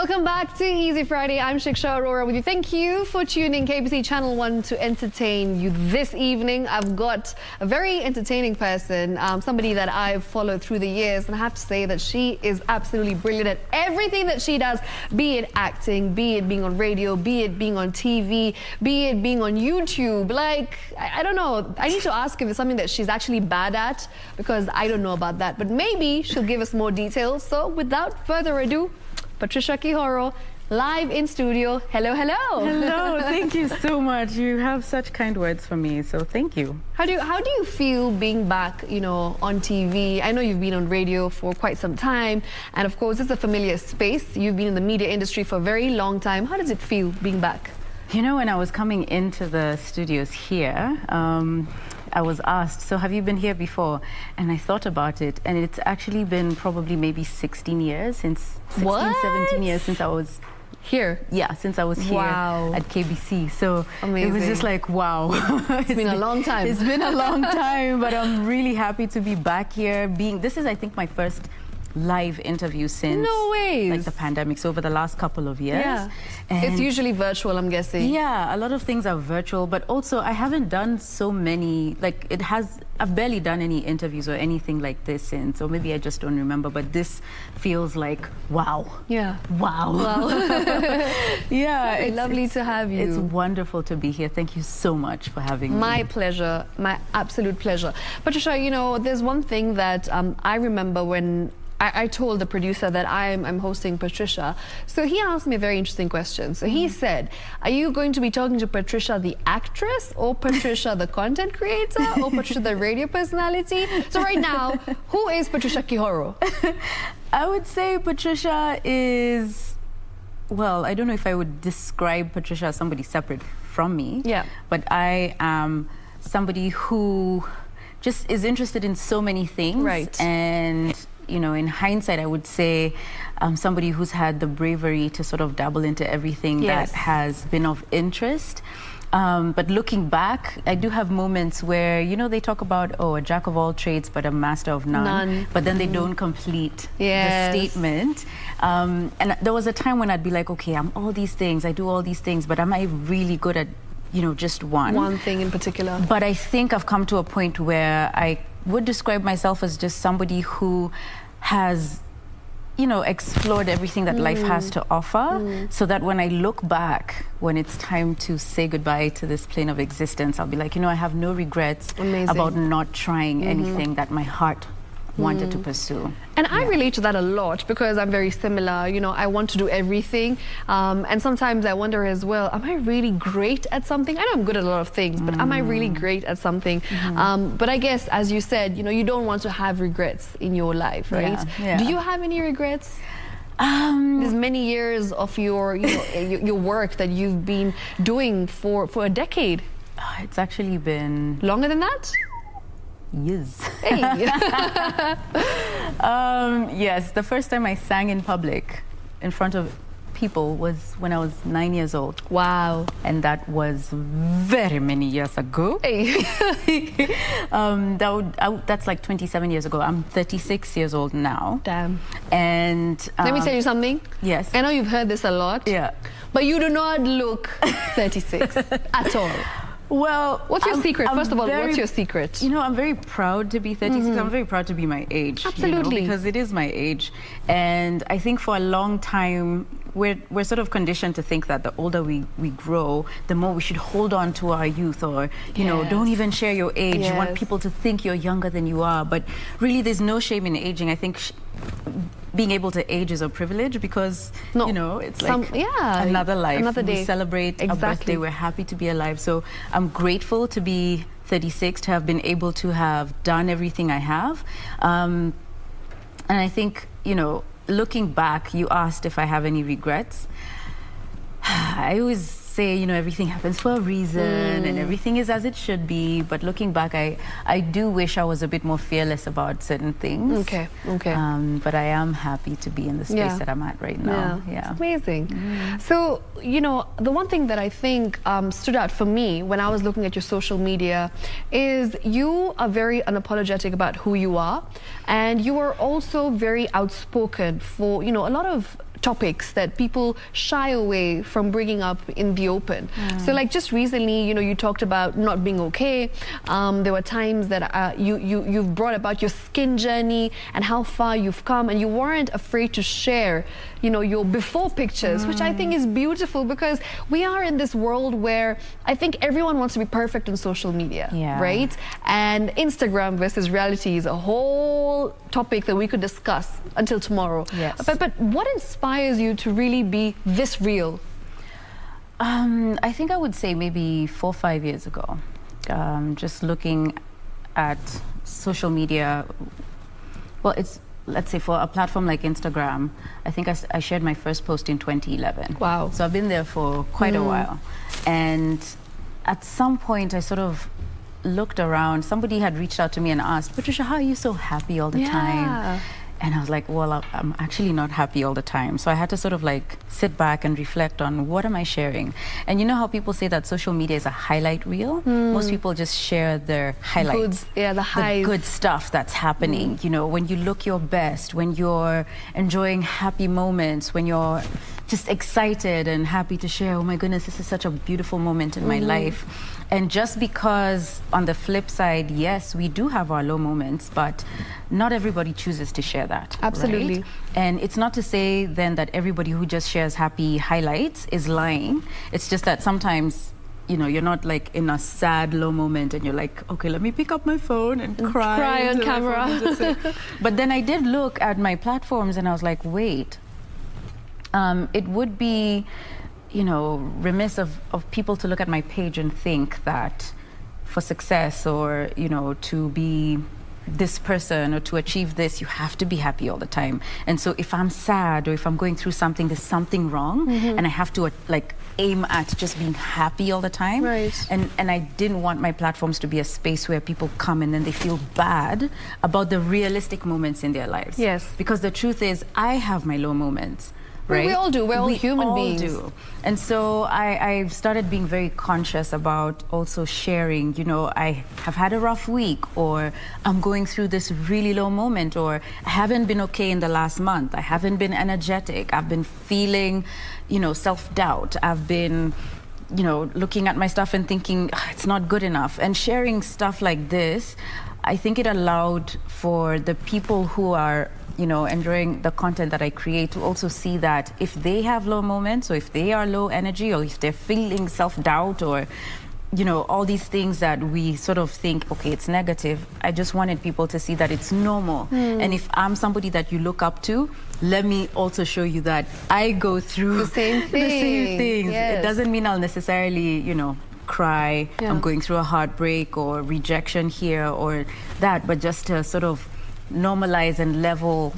Welcome back to Easy Friday. I'm Shiksha Arora with you. Thank you for tuning KBC Channel 1 to entertain you this evening. I've got a very entertaining person, somebody that I've followed through the years, and I have to say that she is absolutely brilliant at everything that she does, be it acting, be it being on radio, be it being on TV, be it being on YouTube. Like, I don't know. I need to ask if it's something that she's actually bad at, because I don't know about that. But maybe she'll give us more details. So without further ado, Patricia Kihoro, live in studio. Hello, hello. Hello, thank you so much. You have such kind words for me, so thank you. How do you feel being back, on TV? I know you've been on radio for quite some time, and of course, it's a familiar space. You've been in the media industry for a very long time. How does it feel being back? When I was coming into the studios here, I was asked, so have you been here before? And I thought about it, and it's actually been probably maybe 16 years, 17 years since I was here. Yeah, since I was here at KBC. So amazing. It was just like, wow. It's been a long time. It's been a long time, but I'm really happy to be back here. This is, I think, my first live interview since like the pandemic, so over the last couple of years. Yeah. It's usually virtual, I'm guessing. Yeah, a lot of things are virtual, but also I haven't done so many, I've barely done any interviews or anything like this since, or maybe I just don't remember, but this feels like wow. Yeah. Wow. Yeah. It's lovely to have you. It's wonderful to be here. Thank you so much for having me. My pleasure. My absolute pleasure. Patricia, there's one thing that I remember when I told the producer that I'm hosting Patricia. So he asked me a very interesting question. So he said, are you going to be talking to Patricia the actress, or Patricia the content creator, or Patricia the radio personality? So right now, who is Patricia Kihoro? I would say Patricia is, well, I don't know if I would describe Patricia as somebody separate from me. Yeah. But I am somebody who just is interested in so many things. Right. And in hindsight, I would say somebody who's had the bravery to sort of dabble into everything that has been of interest. But looking back, I do have moments where, they talk about, a jack of all trades, but a master of none. But then they don't complete the statement. And there was a time when I'd be like, okay, I'm all these things, I do all these things, but am I really good at, just one? One thing in particular. But I think I've come to a point where I would describe myself as just somebody who has, explored everything that life has to offer, so that when I look back, when it's time to say goodbye to this plane of existence, I'll be like, I have no regrets about not trying anything that my heart wanted to pursue. And I relate to that a lot, because I'm very similar. I want to do everything. And sometimes I wonder as well, am I really great at something? I know I'm good at a lot of things, but am I really great at something? But I guess, as you said, you don't want to have regrets in your life, right? Yeah. Do you have any regrets? There's many years of your, your work that you've been doing for a decade. It's actually been longer than that. Yes. Hey. Yes, the first time I sang in public in front of people was when I was 9 years old. Wow. And that was very many years ago. Hey. That's like 27 years ago. I'm 36 years old now. Damn. And let me tell you something. Yes. I know you've heard this a lot. Yeah. But you do not look 36 at all. Well, what's your secret? First of all, what's your secret? I'm very proud to be 36. I'm very proud to be my age. Absolutely. Because it is my age. And I think for a long time, we're sort of conditioned to think that the older we grow, the more we should hold on to our youth, or, don't even share your age. You want people to think you're younger than you are. But really, there's no shame in aging. I think being able to age is a privilege, because it's like another life. Another day. We celebrate a birthday. We're happy to be alive. So I'm grateful to be 36, to have been able to have done everything I have. And I think, looking back, you asked if I have any regrets. I always say, everything happens for a reason and everything is as it should be. But looking back, I do wish I was a bit more fearless about certain things. Okay. But I am happy to be in the space that I'm at right now. Yeah. It's amazing. So, the one thing that I think stood out for me when I was looking at your social media is you are very unapologetic about who you are. And you are also very outspoken for, a lot of topics that people shy away from bringing up in the open. So like just recently, you know, you talked about not being okay. There were times that you've brought about your skin journey and how far you've come, and you weren't afraid to share, you know, your before pictures, which I think is beautiful, because we are in this world where I think everyone wants to be perfect on social media, right? And Instagram versus reality is a whole topic that we could discuss until tomorrow. But what inspires you to really be this real? I think I would say maybe 4 or 5 years ago, just looking at social media. Well, it's, let's say, for a platform like Instagram, I think I shared my first post in 2011. Wow. So I've been there for quite a while. And at some point, I sort of looked around. Somebody had reached out to me and asked, Patricia, how are you so happy all the time? And I was like, well, I'm actually not happy all the time. So I had to sort of like sit back and reflect on what am I sharing? And you know how people say that social media is a highlight reel? Most people just share their highlights. The highs. The good stuff that's happening. You know, when you look your best, when you're enjoying happy moments, when you're just excited and happy to share, oh my goodness, this is such a beautiful moment in my life. And just because on the flip side, yes, we do have our low moments, but not everybody chooses to share that. Absolutely. Right? And it's not to say then that everybody who just shares happy highlights is lying. It's just that sometimes, you know, you're not like in a sad low moment and you're like, okay, let me pick up my phone and cry on camera. But then I did look at my platforms and I was like, wait, it would be, you know, remiss of people to look at my page and think that for success or, you know, to be this person or to achieve this, you have to be happy all the time. And so if I'm sad or if I'm going through something, there's something wrong, and I have to like aim at just being happy all the time. And I didn't want my platforms to be a space where people come and then they feel bad about the realistic moments in their lives. Because the truth is, I have my low moments. Right? We all do. We're all human beings. Do. And so I started being very conscious about also sharing, you know, I have had a rough week, or I'm going through this really low moment, or I haven't been okay in the last month. I haven't been energetic. I've been feeling, you know, self-doubt. I've been, you know, looking at my stuff and thinking, it's not good enough. And sharing stuff like this, I think it allowed for the people who are, you know, enjoying the content that I create to also see that if they have low moments, or if they are low energy, or if they're feeling self-doubt, or, you know, all these things that we sort of think, okay, it's negative. I just wanted people to see that it's normal. And if I'm somebody that you look up to, let me also show you that I go through the same thing. The same things. It doesn't mean I'll necessarily, you know, cry. I'm going through a heartbreak or rejection here or that, but just to sort of normalize and level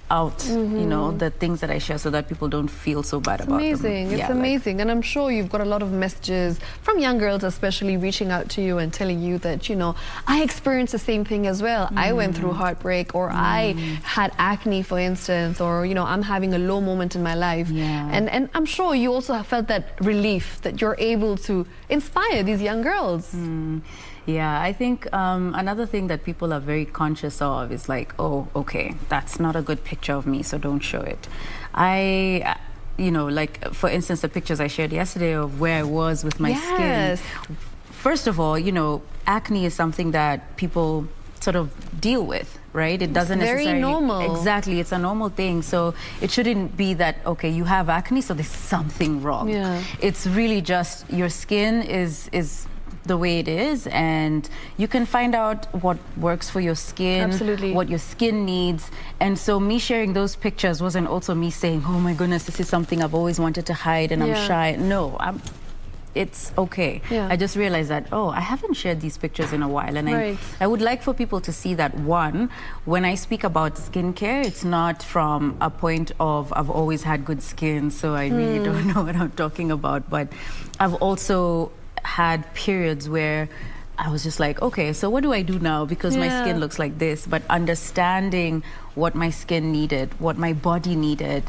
out, you know, the things that I share so that people don't feel so bad about them. It's amazing. It's amazing. And I'm sure you've got a lot of messages from young girls especially reaching out to you and telling you that, you know, I experienced the same thing as well. I went through heartbreak, or I had acne, for instance, or, you know, I'm having a low moment in my life. And I'm sure you also have felt that relief that you're able to inspire these young girls. Yeah, I think another thing that people are very conscious of is like, oh, okay, that's not a good picture of me, so don't show it. You know, like, for instance, the pictures I shared yesterday of where I was with my skin. First of all, you know, acne is something that people sort of deal with, right? It doesn't necessarily... very normal. Exactly, it's a normal thing. So it shouldn't be that, okay, you have acne, so there's something wrong. It's really just your skin is the way it is, and you can find out what works for your skin, what your skin needs. And so me sharing those pictures wasn't also me saying, oh my goodness, this is something I've always wanted to hide and I'm shy. No, it's okay. I just realized that, oh, I haven't shared these pictures in a while, and I would like for people to see that, one, when I speak about skincare, it's not from a point of I've always had good skin, so I really don't know what I'm talking about, but I've also had periods where I was just like, okay, so what do I do now? Because my skin looks like this. But understanding what my skin needed, what my body needed,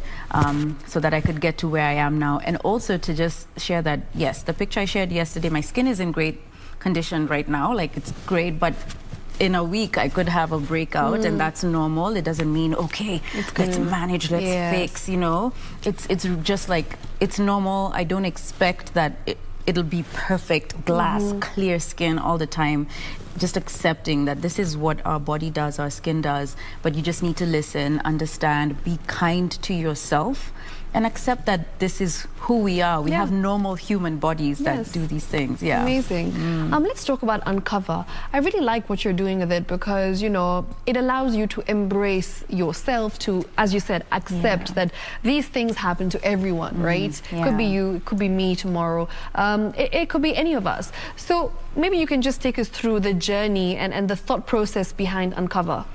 so that I could get to where I am now. And also to just share that, yes, the picture I shared yesterday, my skin is in great condition right now. Like, it's great, but in a week I could have a breakout, and that's normal. It doesn't mean, okay, let's manage, let's fix, you know. It's just like, it's normal. I don't expect that it'll be perfect, glass, clear skin all the time. Just accepting that this is what our body does, our skin does, but you just need to listen, understand, be kind to yourself, and accept that this is who we are. We have normal human bodies that do these things. Yeah. Amazing. Let's talk about Uncover. I really like what you're doing with it because, you know, it allows you to embrace yourself, to, as you said, accept that these things happen to everyone, right? It could be you, it could be me tomorrow. It could be any of us. So maybe you can just take us through the journey and the thought process behind Uncover.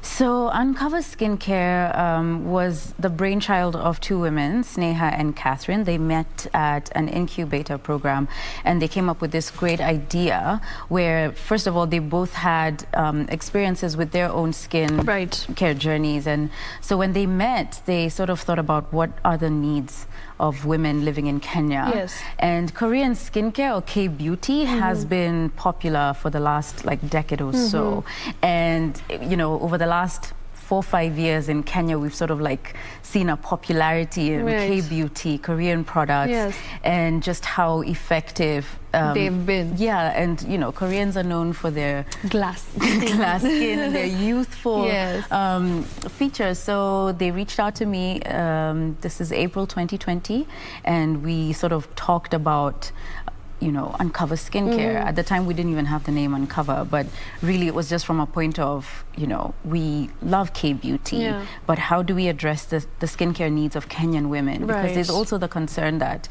So Uncover Skincare was the brainchild of two women, Sneha and Catherine. They met at an incubator program, and they came up with this great idea where, first of all, they both had experiences with their own skin care journeys. And so when they met, they sort of thought about what are the needs of women living in Kenya. And Korean skincare, or K-beauty, has been popular for the last decade or so. And, you know, over the last 4 or 5 years in Kenya, we've sort of seen a popularity in K-beauty, Korean products, and just how effective they've been. Yeah, and you know, Koreans are known for their glass skin and their youthful features. So they reached out to me. This is April 2020, and we sort of talked about, you know, Uncover Skincare. At the time, we didn't even have the name Uncover, but really it was just from a point of, you know, we love K-beauty, but how do we address the skincare needs of Kenyan women? Because there's also the concern that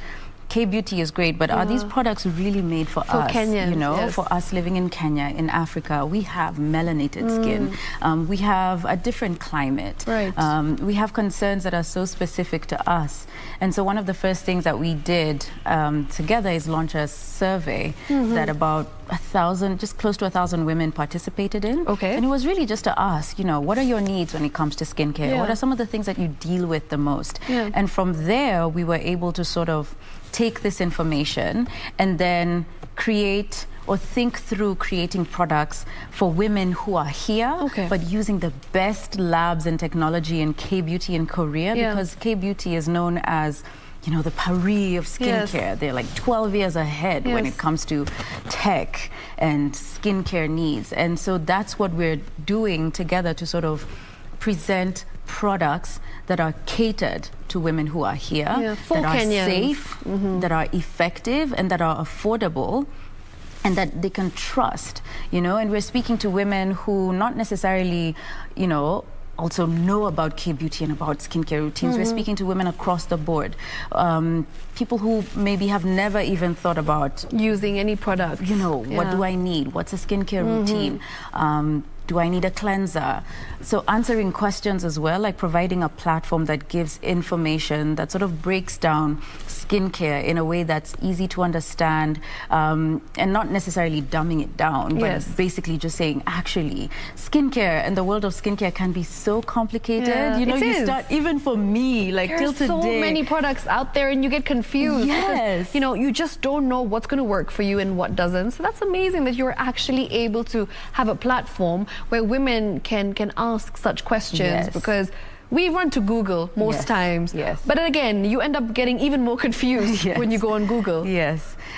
K-beauty is great, but are these products really made for us? Kenyans, you know, for us living in Kenya, in Africa, we have melanated skin. We have a different climate. We have concerns that are so specific to us. And so one of the first things that we did together is launch a survey that about 1,000, just close to 1,000 women participated in. And it was really just to ask, you know, what are your needs when it comes to skincare? What are some of the things that you deal with the most? And from there, we were able to sort of take this information and then create or think through creating products for women who are here, but using the best labs and technology in K-beauty in Korea, because K-beauty is known as, you know, the Paris of skincare. They're 12 years ahead when it comes to tech and skincare needs. And so that's what we're doing together to sort of present products that are catered to women who are here, that are safe, that are effective, and that are affordable, and that they can trust, you know. And we're speaking to women who not necessarily, you know, also know about K-beauty and about skincare routines. We're speaking to women across the board. People who maybe have never even thought about using any product. You know, what do I need? What's a skincare routine? Do I need a cleanser? So answering questions as well, like providing a platform that gives information that sort of breaks down skincare in a way that's easy to understand, and not necessarily dumbing it down, but basically just saying, actually, skincare and the world of skincare can be so complicated. You know, you start, even for me, till today. There's so many products out there and you get confused. Because, you know, you just don't know what's going to work for you and what doesn't. So that's amazing that you're actually able to have a platform where women can ask such questions, because we run to Google most times, but again, you end up getting even more confused when you go on Google.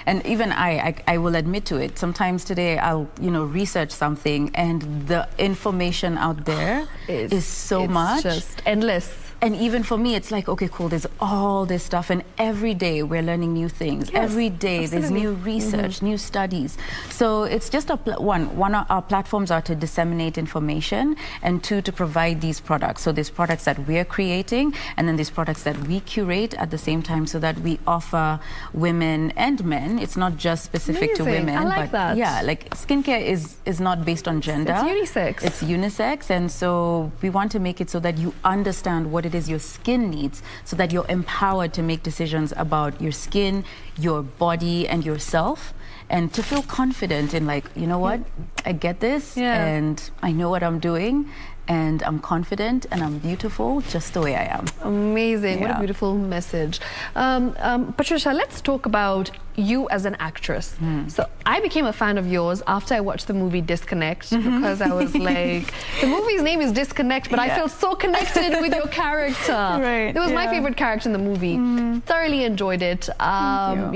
And even I will admit to it. Sometimes today I'll, you know, research something and the information out there is so much. It's just endless. And even for me, it's like, okay, cool, there's all this stuff, and every day we're learning new things. Every day there's new research, new studies. So it's just one of our platforms are to disseminate information, and two, to provide these products. So these products that we're creating, and then these products that we curate at the same time, so that we offer women and men. It's not just specific to women. I like that. Yeah, like skincare is not based on gender. It's unisex. It's unisex, and so we want to make it so that you understand what it is your skin needs, so that you're empowered to make decisions about your skin, your body, and yourself, and to feel confident in, like, you know what, I get this, and I know what I'm doing, and I'm confident and I'm beautiful just the way I am. Amazing. Yeah. What a beautiful message. Patricia, let's talk about you as an actress. So I became a fan of yours after I watched the movie Disconnect, because I was like, the movie's name is Disconnect, but I feel so connected with your character. Right. It was my favorite character in the movie. Thoroughly enjoyed it.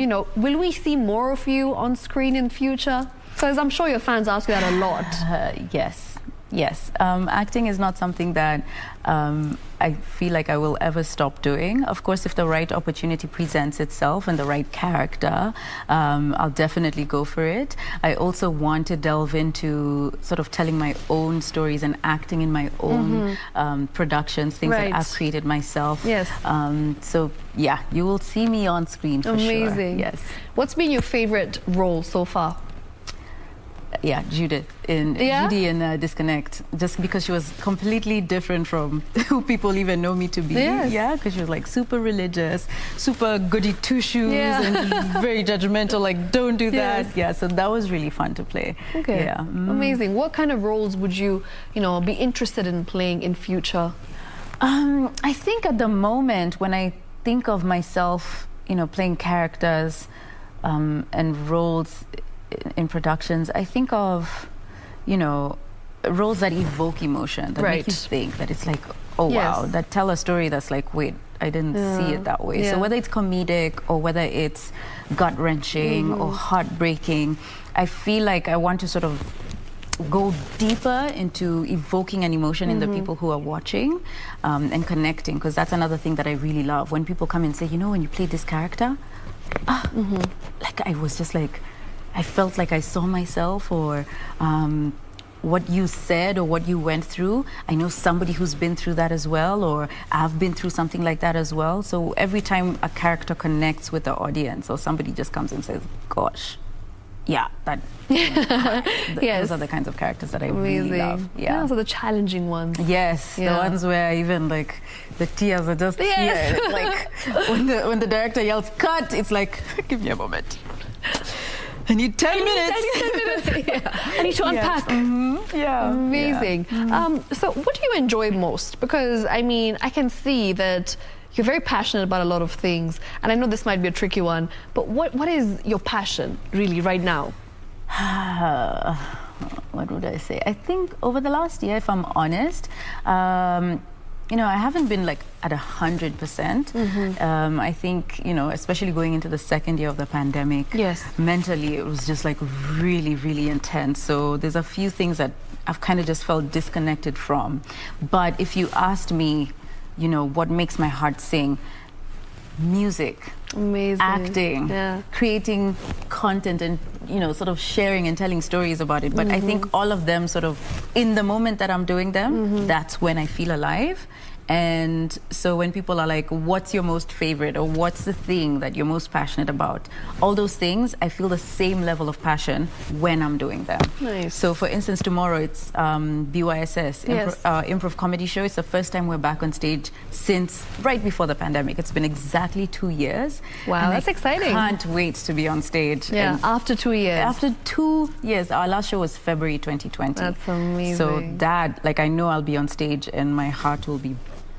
You know, will we see more of you on screen in future? Because I'm sure your fans ask you that a lot. Yes. Acting is not something that I feel like I will ever stop doing. Of course, if the right opportunity presents itself and the right character, I'll definitely go for it. I also want to delve into sort of telling my own stories and acting in my own productions, things that I've created myself. Yes. So yeah, you will see me on screen for sure. Amazing. Yes. What's been your favorite role so far? Yeah, Judy in Disconnect, just because she was completely different from who people even know me to be. Yeah, because she was like super religious, super goody two shoes, and very judgmental, like don't do that. Yeah, so that was really fun to play. Okay, amazing. What kind of roles would you be interested in playing in future? I think at the moment, when I think of myself, playing characters and roles in productions, I think of, roles that evoke emotion, that make you think, that it's like, oh wow, that tell a story that's like, wait, I didn't see it that way. So whether it's comedic or whether it's gut-wrenching or heartbreaking, I feel like I want to sort of go deeper into evoking an emotion in the people who are watching and connecting, because that's another thing that I really love. When people come and say, when you play this character, like I was just like, I felt like I saw myself, or what you said or what you went through. I know somebody who's been through that as well, or I've been through something like that as well. So every time a character connects with the audience, or somebody just comes and says, gosh, yeah, that. Those are the kinds of characters that I really love. Yeah, so the challenging ones. Yes, the ones where even like the tears are just here. Like when the director yells cut, it's like, give me a moment. I need 10 minutes. I need to unpack. Amazing. So what do you enjoy most? Because I mean, I can see that you're very passionate about a lot of things, and I know this might be a tricky one, but what is your passion really right now? What would I say? I think over the last year, if I'm honest, I haven't been like at 100%. I think, especially going into the second year of the pandemic, mentally it was just like really, really intense. So there's a few things that I've kind of just felt disconnected from. But if you asked me, what makes my heart sing? Music. Amazing. Acting, creating content, and sort of sharing and telling stories about it. But I think all of them sort of, in the moment that I'm doing them, that's when I feel alive. And so when people are like, what's your most favorite, or what's the thing that you're most passionate about, all those things, I feel the same level of passion when I'm doing them. Nice. So for instance, tomorrow it's BYSS, improv comedy show. It's the first time we're back on stage since right before the pandemic. It's been exactly 2 years. Wow, that's exciting. Can't wait to be on stage. Yeah, after 2 years. After 2 years. Our last show was February 2020. That's amazing. So that, like, I know I'll be on stage and my heart will be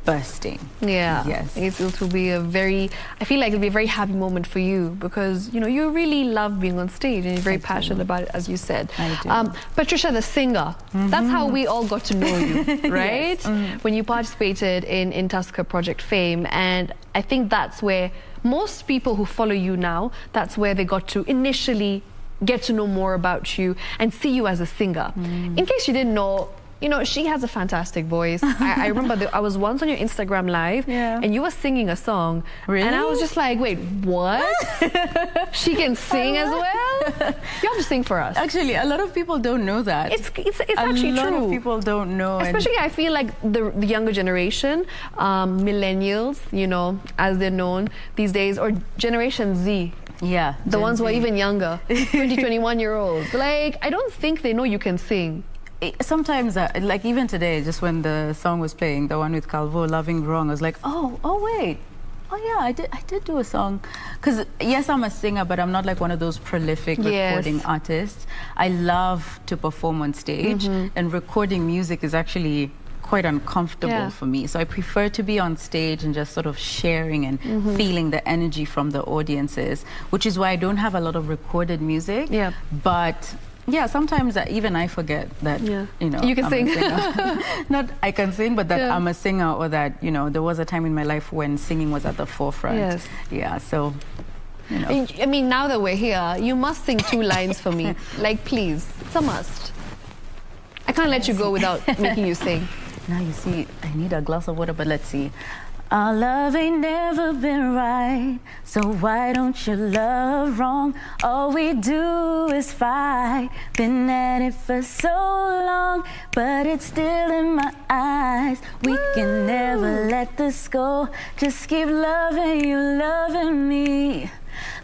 bursting. Yes. It will be I feel like it'll be a very happy moment for you, because you really love being on stage and you're very passionate about it, as you said. I do. Patricia, the singer, that's how we all got to know you, right? When you participated in Tusker Project Fame, and I think that's where most people who follow you now, that's where they got to initially get to know more about you and see you as a singer. In case you didn't know, she has a fantastic voice. I remember I was once on your Instagram Live, and you were singing a song. Really? And I was just like, wait, what? She can sing as well? You have to sing for us. Actually, a lot of people don't know that. It's actually true. A lot of people don't know. Especially, I feel like the younger generation, millennials, as they're known these days, or Generation Z. Yeah. The ones who are even younger, 20, 21-year-olds. Like, I don't think they know you can sing. Sometimes, like even today, just when the song was playing, the one with Calvo, Loving Wrong, I was like, oh wait, I did do a song. Because yes, I'm a singer, but I'm not like one of those prolific recording artists. I love to perform on stage, and recording music is actually quite uncomfortable for me. So I prefer to be on stage and just sort of sharing and feeling the energy from the audiences, which is why I don't have a lot of recorded music. Yeah. But yeah, sometimes even I forget that, you know, you can sing. Not I can sing, but that I'm a singer, or that, you know, there was a time in my life when singing was at the forefront. Yes. Yeah, so, you know. I mean, now that we're here, you must sing 2 lines for me. Like, please, it's a must. I can't let you go without making you sing. Now you see, I need a glass of water, but let's see. Our love ain't never been right, so why don't you love wrong? All we do is fight, been at it for so long, but it's still in my eyes. We can never let this go, just keep loving you, loving me,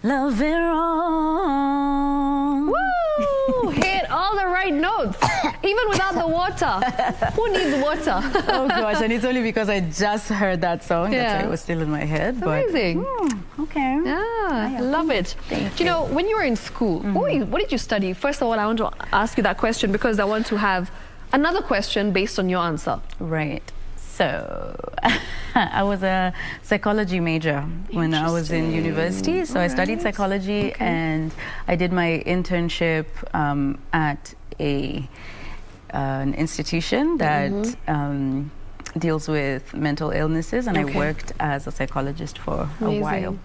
loving wrong. Woo! Hit all the right notes, even without the water. Who needs water? Oh gosh, and it's only because I just heard that song. That's why it was still in my head. It's amazing. Okay. Yeah, I love it. Thank you know, when you were in school, what did you study? First of all, I want to ask you that question because I want to have another question based on your answer. Right. So, I was a psychology major when I was in university. So I studied psychology and I did my internship at an institution that deals with mental illnesses, and I worked as a psychologist for a while.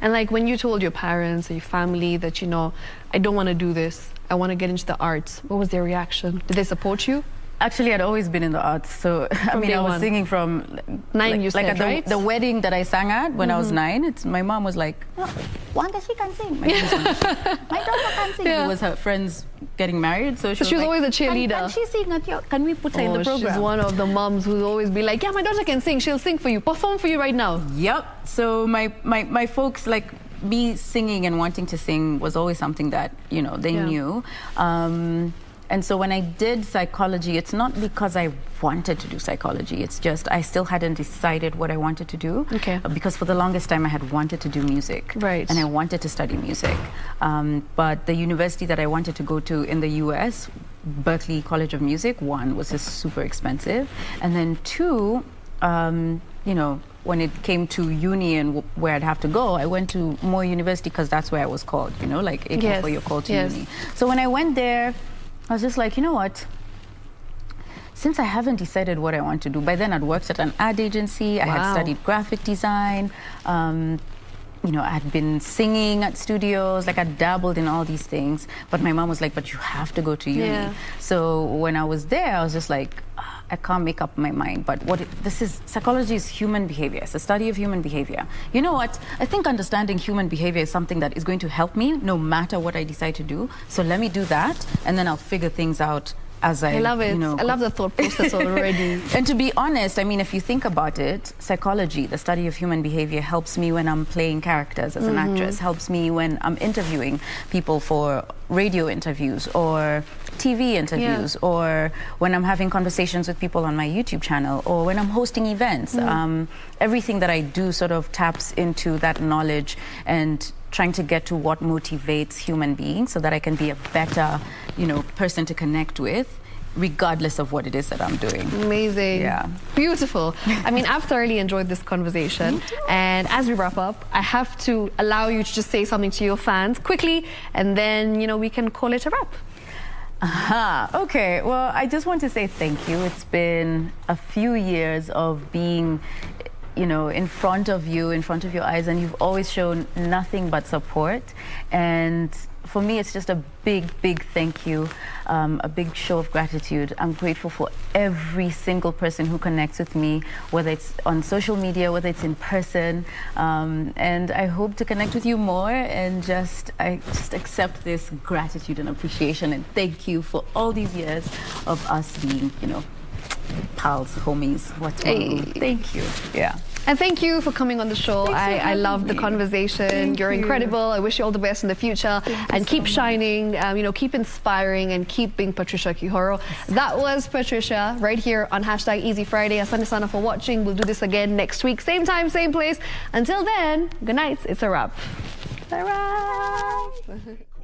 And like when you told your parents or your family that, you know, I don't want to do this, I want to get into the arts, what was their reaction? Did they support you? Actually, I'd always been in the arts, so I mean, I was singing from 9. You said, right? The wedding that I sang at when I was 9. My mom was like, "Oh, Wanda, she can sing. My daughter can sing." It was her friends getting married, so she was like, always a cheerleader. Can she sing at your? Can we put her in the program? She's one of the moms who'll always be like, "Yeah, my daughter can sing. She'll sing for you, perform for you right now." Yep. So my folks, like, me singing and wanting to sing was always something that, you know, they knew. And so when I did psychology, it's not because I wanted to do psychology. It's just I still hadn't decided what I wanted to do. Okay. Because for the longest time I had wanted to do music. Right. And I wanted to study music. But the university that I wanted to go to in the US, Berklee College of Music, 1, was just super expensive. And then 2, you know, when it came to uni and where I'd have to go, I went to Moore University because that's where I was called, you know, like for your call to uni. So when I went there, I was just like, you know what? Since I haven't decided what I want to do, by then I'd worked at an ad agency, I had studied graphic design, you know, I'd been singing at studios, like I dabbled in all these things, but my mom was like, but you have to go to uni. So when I was there, I was just like, I can't make up my mind, but psychology is human behavior. It's the study of human behavior. You know what? I think understanding human behavior is something that is going to help me no matter what I decide to do. So let me do that, and then I'll figure things out as I love it. You know, I love the thought process already. And to be honest, I mean, if you think about it, psychology, the study of human behavior, helps me when I'm playing characters as an actress, helps me when I'm interviewing people for radio interviews or TV interviews, or when I'm having conversations with people on my YouTube channel, or when I'm hosting events. Everything that I do sort of taps into that knowledge and trying to get to what motivates human beings so that I can be a better, you know, person to connect with, regardless of what it is that I'm doing. Amazing. Yeah. Beautiful. I mean, I've thoroughly enjoyed this conversation. And as we wrap up, I have to allow you to just say something to your fans quickly, and then, you know, we can call it a wrap. Okay. Well, I just want to say thank you. It's been a few years of being, you know, in front of you, in front of your eyes, and you've always shown nothing but support. And for me, it's just a big, big thank you, a big show of gratitude. I'm grateful for every single person who connects with me, whether it's on social media, whether it's in person. And I hope to connect with you more, and I just accept this gratitude and appreciation. And thank you for all these years of us being, you know, pals, homies, whatever. Thank you. Yeah. And thank you for coming on the show. I love the conversation. You're incredible. I wish you all the best in the future. And keep shining, you know, keep inspiring, and keep being Patricia Kihoro. That was Patricia right here on #EasyFriday. Asante sana for watching. We'll do this again next week. Same time, same place. Until then, good night. It's a wrap. Bye.